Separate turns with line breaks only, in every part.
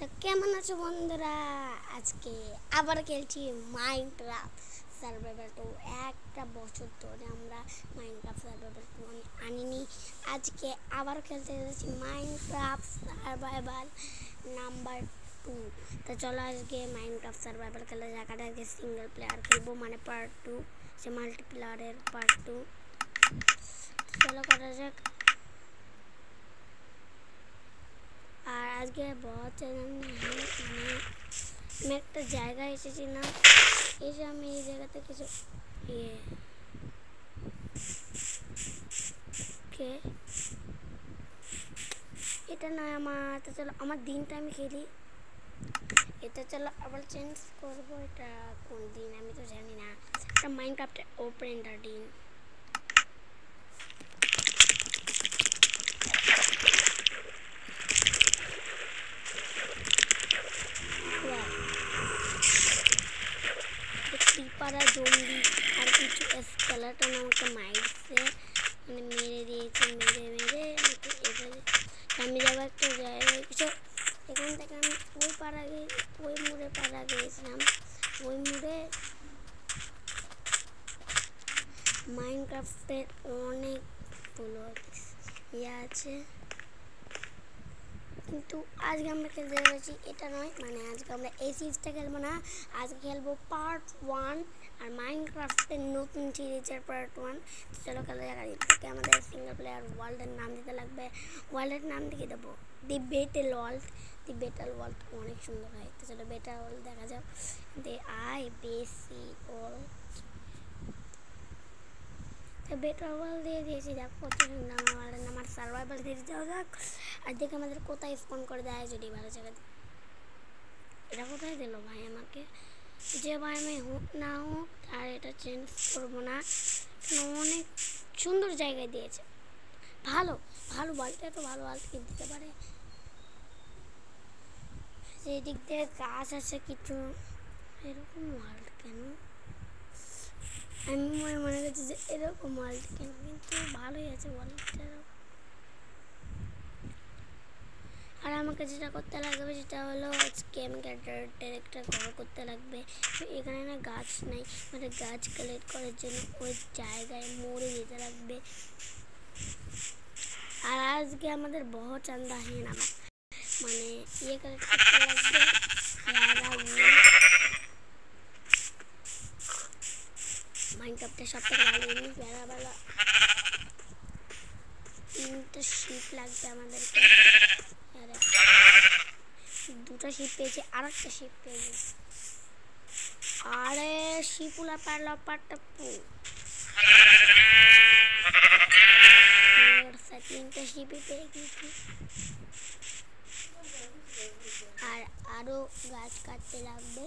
তো কেমন আছো বন্ধুরা? আজকে আবার খেলছি মাইনক্রাফট সার্ভাইভাল 2। একটা বছর ধরে আমরা মাইনক্রাফট সার্ভাইভাল 2 আনিনি। আজকে আবার খেলতে এসেছি মাইনক্রাফট সার্ভাইভাল নাম্বার 2। তো চলো আজকে মাইনক্রাফট সার্ভাইভাল খেলা যাক। আজকে সিঙ্গেল প্লেয়ার খেলবো, মানে পার্ট 2, সে মাল্টিপ্লেয়ারের পার্ট 2। চলো করা যাক। আর আজকে বহুত আমি একটা জায়গায় এসেছিলাম, এসে আমি এই জায়গাতে কিছু এটা নয় আমার। তো চলো আমার দিনটা আমি খেলি। এটা চলো আবার চেঞ্জ করবো। এটা কোন দিন আমি তো জানি না। এটা মাইনক্রাফটের ওপেনটার দিন। পাড়া জম্বি আর কিছু স্কেলেটন আমাকে মারছে, মানে মেরে দিয়েছে। মেরে এবারে আমি যাবো একটা জায়গায় কিছু। এখান থেকে আমি ওই মোড়ে পাড়া গিয়েছিলাম। ওই মোড়ে মাইনক্রাফটের অনেকগুলো আছে, কিন্তু আজকে আমরা খেলতে যাচ্ছি এটা নয়, মানে আজকে আমরা এই সিরিজটা খেলবো না। আজকে খেলবো পার্ট 1 আর মাইনক্রাফটের নতুন সিরিজের পার্ট 1। চলো খেলা যাক। এটাকে আমাদের সিঙ্গেল প্লেয়ার ওয়ার্ল্ডের নাম দিতে লাগবে। ওয়ার্ল্ডের নাম দিকে দেবো দি বেটেল ওয়ার্ল্ড। দি বেটেল ওয়ার্ল্ড অনেক সুন্দর হয়। তো চলো বেটাল ওয়ার্ল্ড দেখা যাক। বেটার ওয়ার্ল্ড দিয়ে দিয়েছি। যাক কত সুন্দর আমার ওয়ার্ল্ডের নাম। আর সার্ভাইভাল দিয়ে যাওয়া যাক। আর দেখে আমাদের কোথায় স্পন করে দেয়, যদি ভালো জায়গাতে। এটা কোথায় দিল ভাই আমাকে? যে ভাই আমি হোক না হোক আর এটা চেঞ্জ করবো না, অনেক সুন্দর জায়গায় দিয়েছে। ভালো ওয়ার্ল্ডটা তো ভালো ওয়ার্ল্ড কিনতে দিতে পারে। সেই দিক থেকে গাছ আছে কিছু। এরকম ওয়ার্ল্ড কেন? আমি মনে করছি যে এরকম ওয়ার্ল্ড কেন, কিন্তু ভালোই আছে ওয়ার্ল্ডটা। আর আমাকে যেটা করতে লাগবে সেটা হলো আজকে আমাকে একটা ঘর করতে লাগবে। তো এখানে না গাছ নাই, মানে গাছ কালেক্ট করার জন্য ওই জায়গায় মরে যেতে লাগবে। আর আজকে আমাদের বহুত চান্দা হ্যাঁ না, মানে কালেক্ট করতে লাগবে। মাইনক্রাফটের সব থেকে ভালো জিনিস বেলা 3টা শিপ লাগবে আমাদেরকে। দুটো শিপ পেয়েছি, আর একটা শিপ পেয়েছি। আরে শিপুলা পারল পাট্টাপু। 3টা শিপই পেয়ে গেছি। আর আরো গাছ কাটতে লাগবে।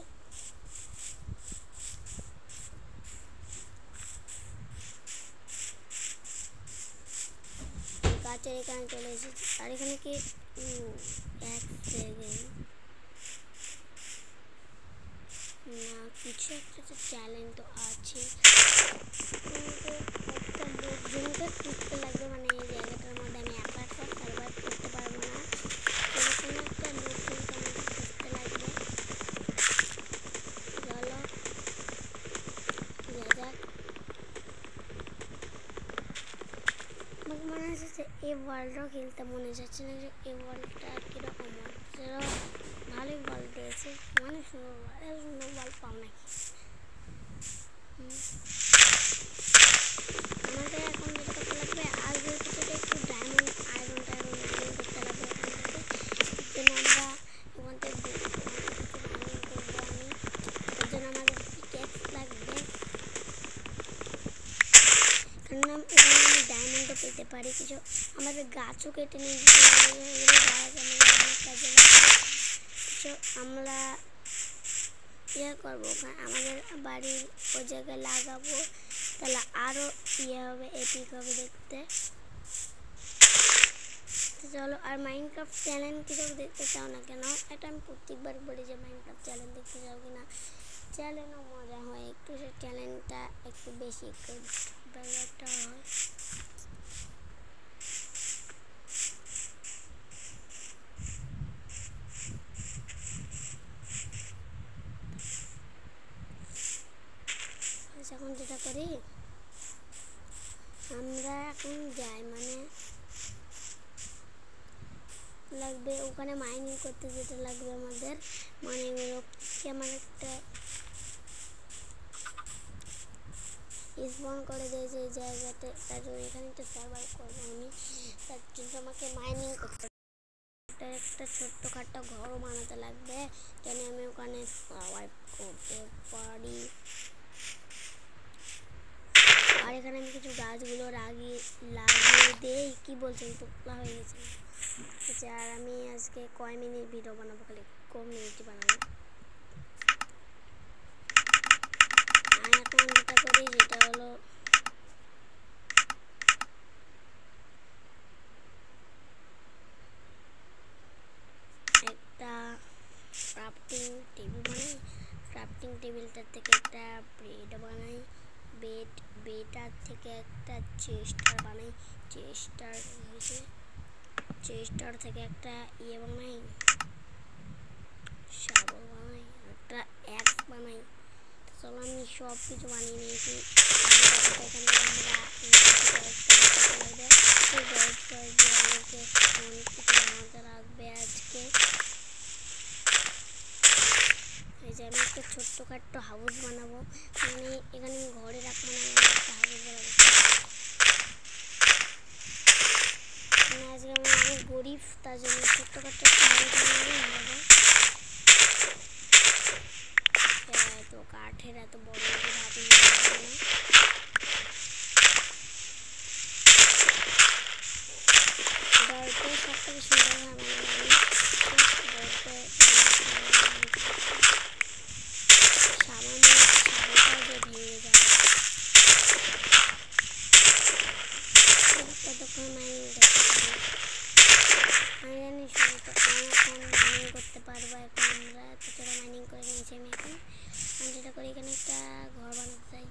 গাছের এখানে চলে এসেছি। আর এখানে কি এক সেকেন্ড না, কিছু একটা চ্যালেঞ্জ তো আছে। একটা লোকজনকে খুঁজতে লাগবে, মানে এই জায়গাটার মধ্যে আমি একা সার্ভাইভ করতে পারবো না। এরকম একটা লোকজনকে আমাকে খুঁজতে লাগবে। চলো যাক। আমাকে মনে হচ্ছে যে এই ওয়ার্ল্ডও খেলতে মনে যাচ্ছে না, যে এই ওয়ার্ল্ডটা কীরকম ওয়ার্ল্ড। চলো ভালোই ওয়ার্ল্ড রয়েছে, অনেক সুন্দর ওয়ার্ল্ড। সুন্দর ওয়ার্ল্ড পাও নাকি? আমাদের এখন যেটা করতে লাগবে, আগে কিছুটা একটু ডায়মন্ড আয়রন করতে লাগবে। এখান থেকে জন্য আমরা এখান থেকে করবো আমি। এর জন্য আমাদের পিকেক্স লাগবে, কারণ এখানে আমি ডায়মন্ডও পেতে পারি কিছু। আমাদের গাছও কেটে নিয়ে যেতে হবে, এগুলো গাছ আমাদের অনেক কাজে লাগবে। কিছু আমরা করবো, আমাদের বাড়ির ওই জায়গায় লাগাবো, তাহলে আরও হবে, এপিক হবে দেখতে। চলো, আর মাইনক্রাফট চ্যালেঞ্জ কিছু দেখতে চাও না কেন? এটা আমি প্রত্যেকবার বলি যে মাইনক্রাফট চ্যালেঞ্জ দেখতে চাও কিনা। চ্যালেঞ্জও মজা হয় একটু, সে চ্যালেঞ্জটা একটু বেশি ব্যাপারটা হয়। করি, আমরা এখন যাই, মানে লাগবে ওখানে মাইনিং করতে যেতে লাগবে আমাদের, মানে আমার একটা স্পন করে দিয়েছে এই জায়গাতে, তার জন্য এখানে একটা সার্ভার করবো আমি, তার জন্য আমাকে মাইনিং করতে একটা ছোট্টখাটো ঘরও বানাতে লাগবে, যেন আমি ওখানে সার্ভাইভ করতে পারি। আর এখানে আমি কিছু গাছগুলো লাগিয়ে দেই, কি বলছেন পোকলা হয়ে গেছে। আচ্ছা, আর আমি আজকে কয় মিনিট ভিডিও বানাবো, খালি কমিউনিটি বানাবো। আমি এখন যেটা করি সেটা হলো একটা ক্রাফটিং টেবিল বানাই, ক্রাফটিং টেবিলটার থেকে একটা ব্রেড বানাই, বেটার থেকে একটা চেস্টার বানাই, চেস্টার থেকে একটা বানাই, শাবল বানাই, একটা অ্যাক্স বানাই। চলো আমি সব কিছু বানিয়ে নিয়েছি। এখান থেকে অনেক কিছু বানাতে লাগবে আজকে। এই যে আমি একটা ছোট্টখাট্টো হাউস বানাবো, মানে এখানে আমি ঘরে রাখবো না, আমি একটা হাউস বানাবো। মানে আজকে আমি অনেক গরিব, তার জন্য ছোট্টখাট্টো একটা হাউস বানাবো। এত কাঠের এত বড় ভাব নিতে পারবো না। গল্পে সব থেকে সুন্দর হয় মানে গল্পে সামান্য সাবলটাও যে ভেঙে যাবে, ততক্ষণ মাইনিং করতে পারি। আমি জানি শুরুতে অনেকক্ষণ মাইনিং করতে পারবো। এখন আমরা এতটা মাইনিং করে নিয়েছি। আমি যেটা করি, এখানে একটা ঘর বানাতে চাই।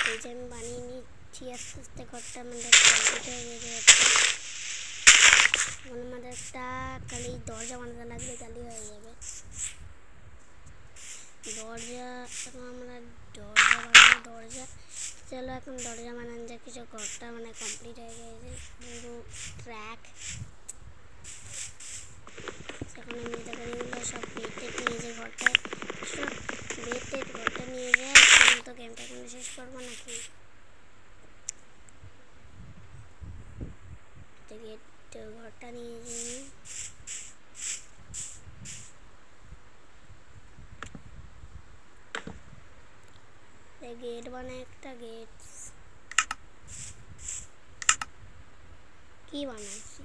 এই যে আমি বানিয়ে নিচ্ছি আস্তে আস্তে, ঘরটা আমাদের কমপ্লিট হয়ে গেছে। এখন আমাদের একটা খালি দরজা বানাতে লাগবে, খালি হয়ে যাবে দরজা। এখন আমরা দরজা চলো এখন দরজা বানান যা কিছু। ঘরটা মানে কমপ্লিট হয়ে গেছে পুরো ট্র্যাক। এখন আমি যেটা করি ওগুলো সব বেড নিয়ে যাই, ঘরটা সব বেড ঘরটা নিয়ে যায়। তো গেমটা এখন শেষ করবো নাকি? ঘরটা নিয়ে যাই, গেট বানায় একটা। গেট কি বানাচ্ছি,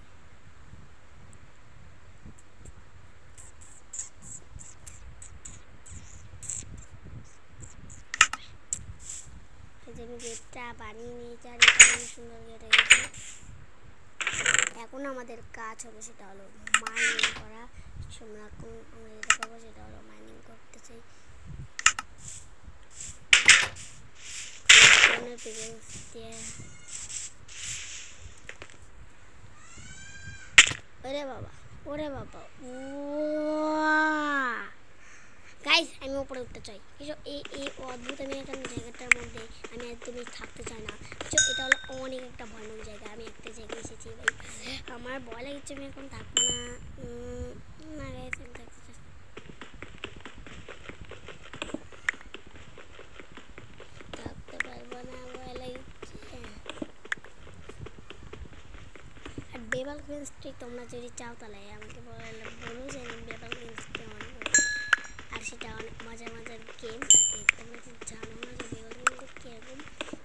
আমি গেটটা বানিয়ে নিয়েছি, আর এটা অনেক সুন্দর গেট হয়ে গেছে। এখন আমাদের কাজ হবে সেটা হলো মাইনিং করা। আমরা যেটা করবো সেটা হলো মাইনিং করতে চাই। ওরে বাবা গাইস, আমি উপরে উঠতে চাই। কিছু এই অদ্ভুত আমি এখানে জায়গাটার মধ্যে আমি একদমই থাকতে চাই না। এটা হলো অনেক একটা ভয়ানক জায়গা। আমি একটা জায়গায় এসেছি ভাই, আমার ভয় লাগছে, আমি এখন থাকবো না। না গাইস, আমি থাকতে চাই, থাকতে পারবো না, ভয় লাগছে। আর বেবাল কুইন্সটি তোমরা যদি চাও তাহলে আমাকে বলো যে আমি বেবাল কুইন্সটি অন করবো। আর সেটা অনেক মজার গেম থাকে। তোমরা যদি জানো না যে বেবাল গেমস কীরকম,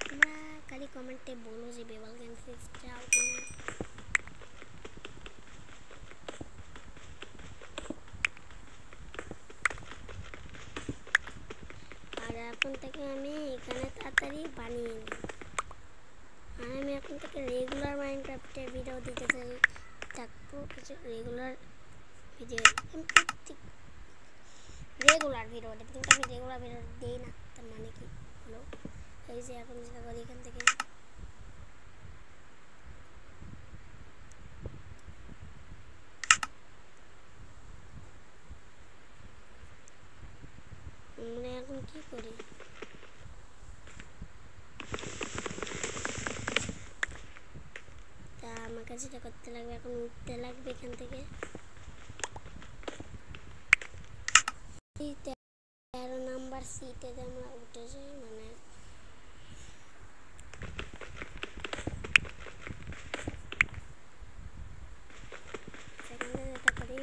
তোমরা খালি কমেন্টে বলো যে বেবাল গেমস চাও কিনা। এখন থেকে আমি এখানে তাড়াতাড়ি বানিয়ে নিই। আর আমি এখন থেকে রেগুলার মাইনক্রাফটের ভিডিও দিতে থাকবো, কিছু রেগুলার ভিডিও। রেগুলার ভিডিও দেবো, কিন্তু আমি রেগুলার ভিডিও দিই না। তার মানে কি হলো, এই যে এখন যেটা করি এখান থেকে মানে এখন কি করি, তা আমাকে যেটা করতে লাগবে, এখন উঠতে লাগবে এখান থেকে 13 নাম্বার সিটে আমরা উঠে যাই। মানে সেখানে যেটা করি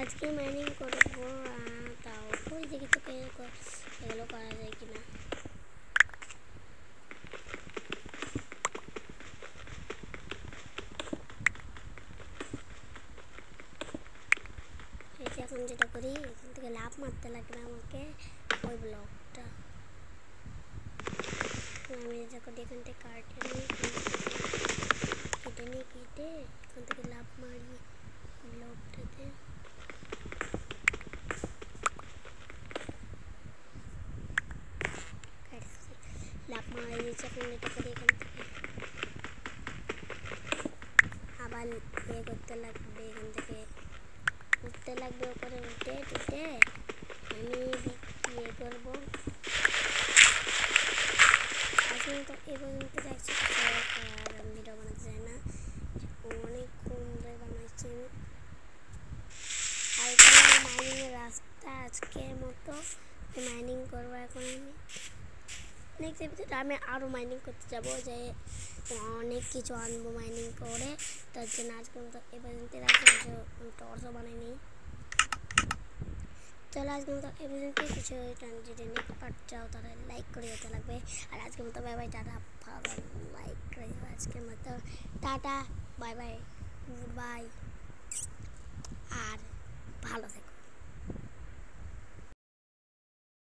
আজকে মাইনিং করবো, তাও ওই দেখি তো এগুলো করা যায় কিনা। এই যে এখন যেটা করি এখান থেকে লাভ মারতে লাগবে আমাকে ওই ব্লকটা। আমি যেটা করি এখান থেকে কেটে নিই এখান থেকে লাভ মারি ব্লকটাতে। লাভ মারা দিয়েছি, এখন এটা করি এখান থেকে আবার ইয়ে করতে লাগবে, এখান থেকে উঠতে লাগবে ওপরে, উঠে টুটে আমি ইয়ে করবো। এখন তো এ পর্যন্ত দেখছি আর ভিডিও বানাতে চাই না, অনেক কম ধরে বানাচ্ছি আমি। আর এখানে মাইনিংয়ের রাস্তা আজকের মতো মাইনিং করবো। এখন আমি নেক্সট এপিসোডে আমি আরও মাইনিং করতে যাবো, যে অনেক কিছু আনবো মাইনিং করে। তার জন্য আজকের মতো এ পর্যন্ত রাখছি, টর্চও বানাই নিই। চলো আজকের মতো এ পর্যন্ত, কিছু যদি নেক্সট পার্ট চাও তাহলে লাইক করে যেতে লাগবে। আর আজকের মতো বাই বাই, টাটা, ভালো লাইক করে দেবো। আজকের মতো টাটা, বাই বাই, গুড বাই, আর ভালো থেকো।